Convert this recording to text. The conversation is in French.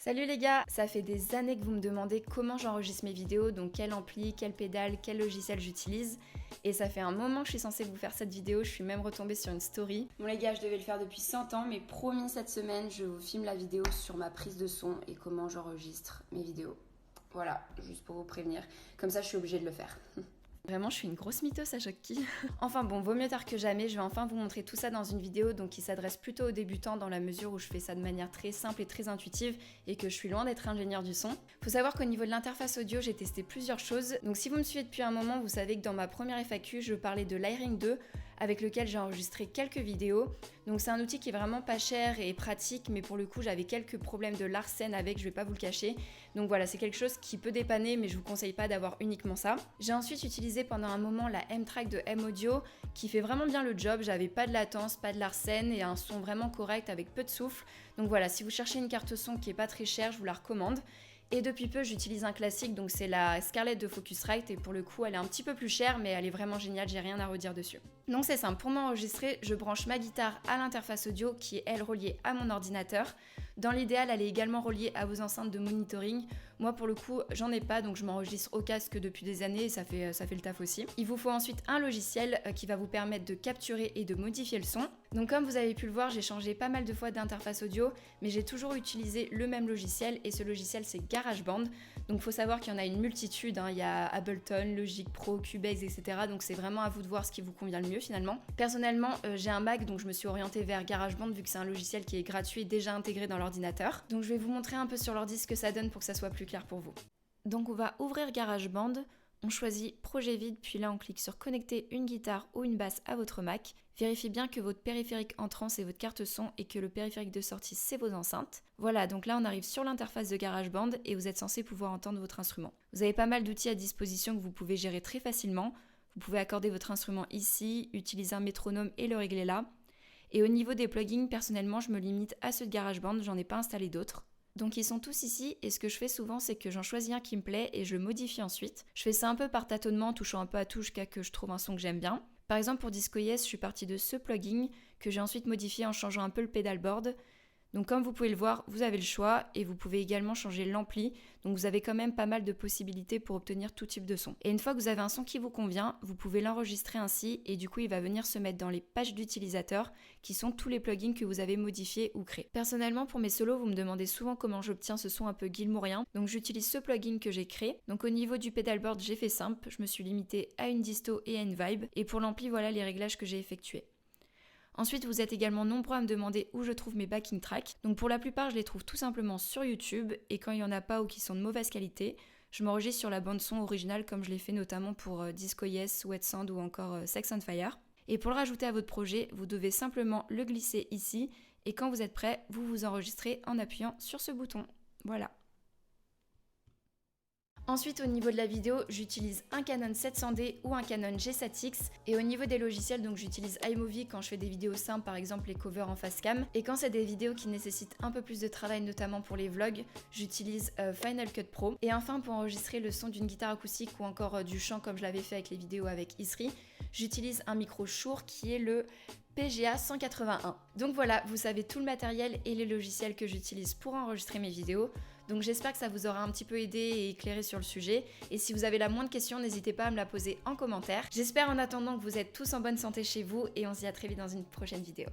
Salut les gars, ça fait des années que vous me demandez comment j'enregistre mes vidéos, donc quel ampli, quel pédale, quel logiciel j'utilise. Et ça fait un moment que je suis censée vous faire cette vidéo, je suis même retombée sur une story. Bon les gars, je devais le faire depuis 100 ans, mais promis cette semaine, je vous filme la vidéo sur ma prise de son et comment j'enregistre mes vidéos. Voilà, juste pour vous prévenir, comme ça je suis obligée de le faire. Vraiment, je suis une grosse mytho, ça choque qui? Enfin bon, vaut mieux tard que jamais, je vais enfin vous montrer tout ça dans une vidéo donc qui s'adresse plutôt aux débutants dans la mesure où je fais ça de manière très simple et très intuitive et que je suis loin d'être ingénieur du son. Faut savoir qu'au niveau de l'interface audio, j'ai testé plusieurs choses. Donc si vous me suivez depuis un moment, vous savez que dans ma première FAQ, je parlais de Lyring 2 avec lequel j'ai enregistré quelques vidéos. Donc c'est un outil qui est vraiment pas cher et pratique, mais pour le coup j'avais quelques problèmes de larsen avec, je vais pas vous le cacher. Donc voilà, c'est quelque chose qui peut dépanner, mais je vous conseille pas d'avoir uniquement ça. J'ai ensuite utilisé pendant un moment la M-Track de M-Audio, qui fait vraiment bien le job, j'avais pas de latence, pas de larsen et un son vraiment correct avec peu de souffle. Donc voilà, si vous cherchez une carte son qui est pas très chère, je vous la recommande. Et depuis peu, j'utilise un classique, donc c'est la Scarlett de Focusrite, et pour le coup, elle est un petit peu plus chère, mais elle est vraiment géniale, j'ai rien à redire dessus. Donc c'est simple, pour m'enregistrer, je branche ma guitare à l'interface audio, qui est elle reliée à mon ordinateur. Dans l'idéal, elle est également reliée à vos enceintes de monitoring. Moi, pour le coup, j'en ai pas, donc je m'enregistre au casque depuis des années, et ça fait le taf aussi. Il vous faut ensuite un logiciel qui va vous permettre de capturer et de modifier le son. Donc comme vous avez pu le voir, j'ai changé pas mal de fois d'interface audio, mais j'ai toujours utilisé le même logiciel, et ce logiciel c'est GarageBand. Donc il faut savoir qu'il y en a une multitude, hein. Il y a Ableton, Logic Pro, Cubase, etc. Donc c'est vraiment à vous de voir ce qui vous convient le mieux finalement. Personnellement, j'ai un Mac, donc je me suis orientée vers GarageBand vu que c'est un logiciel qui est gratuit et déjà intégré dans l'ordinateur. Donc je vais vous montrer un peu sur l'ordi ce que ça donne pour que ça soit plus clair pour vous. Donc on va ouvrir GarageBand, on choisit projet vide, puis là on clique sur connecter une guitare ou une basse à votre Mac. Vérifiez bien que votre périphérique entrant c'est votre carte son et que le périphérique de sortie c'est vos enceintes. Voilà, donc là on arrive sur l'interface de GarageBand et vous êtes censé pouvoir entendre votre instrument. Vous avez pas mal d'outils à disposition que vous pouvez gérer très facilement. Vous pouvez accorder votre instrument ici, utiliser un métronome et le régler là. Et au niveau des plugins, personnellement je me limite à ceux de GarageBand, j'en ai pas installé d'autres. Donc ils sont tous ici et ce que je fais souvent c'est que j'en choisis un qui me plaît et je le modifie ensuite. Je fais ça un peu par tâtonnement, touchant un peu à tout jusqu'à que je trouve un son que j'aime bien. Par exemple pour Disco Yes, je suis partie de ce plugin que j'ai ensuite modifié en changeant un peu le pedalboard. Donc comme vous pouvez le voir, vous avez le choix et vous pouvez également changer l'ampli. Donc vous avez quand même pas mal de possibilités pour obtenir tout type de son. Et une fois que vous avez un son qui vous convient, vous pouvez l'enregistrer ainsi et du coup il va venir se mettre dans les pages d'utilisateurs qui sont tous les plugins que vous avez modifiés ou créés. Personnellement pour mes solos, vous me demandez souvent comment j'obtiens ce son un peu gilmourien. Donc j'utilise ce plugin que j'ai créé. Donc au niveau du pedalboard, j'ai fait simple, je me suis limitée à une disto et à une vibe. Et pour l'ampli, voilà les réglages que j'ai effectués. Ensuite, vous êtes également nombreux à me demander où je trouve mes backing tracks. Donc pour la plupart, je les trouve tout simplement sur YouTube et quand il n'y en a pas ou qui sont de mauvaise qualité, je m'enregistre sur la bande son originale comme je l'ai fait notamment pour Disco Yes, Wet Sand ou encore Sex on Fire. Et pour le rajouter à votre projet, vous devez simplement le glisser ici et quand vous êtes prêt, vous vous enregistrez en appuyant sur ce bouton. Voilà. Ensuite, au niveau de la vidéo, j'utilise un Canon 700D ou un Canon G7X. Et au niveau des logiciels, donc j'utilise iMovie quand je fais des vidéos simples, par exemple les covers en face cam. Et quand c'est des vidéos qui nécessitent un peu plus de travail, notamment pour les vlogs, j'utilise Final Cut Pro. Et enfin, pour enregistrer le son d'une guitare acoustique ou encore du chant comme je l'avais fait avec les vidéos avec Isri, j'utilise un micro Shure qui est le PGA 181. Donc voilà, vous savez tout le matériel et les logiciels que j'utilise pour enregistrer mes vidéos. Donc j'espère que ça vous aura un petit peu aidé et éclairé sur le sujet. Et si vous avez la moindre question, n'hésitez pas à me la poser en commentaire. J'espère en attendant que vous êtes tous en bonne santé chez vous et on se dit à très vite dans une prochaine vidéo.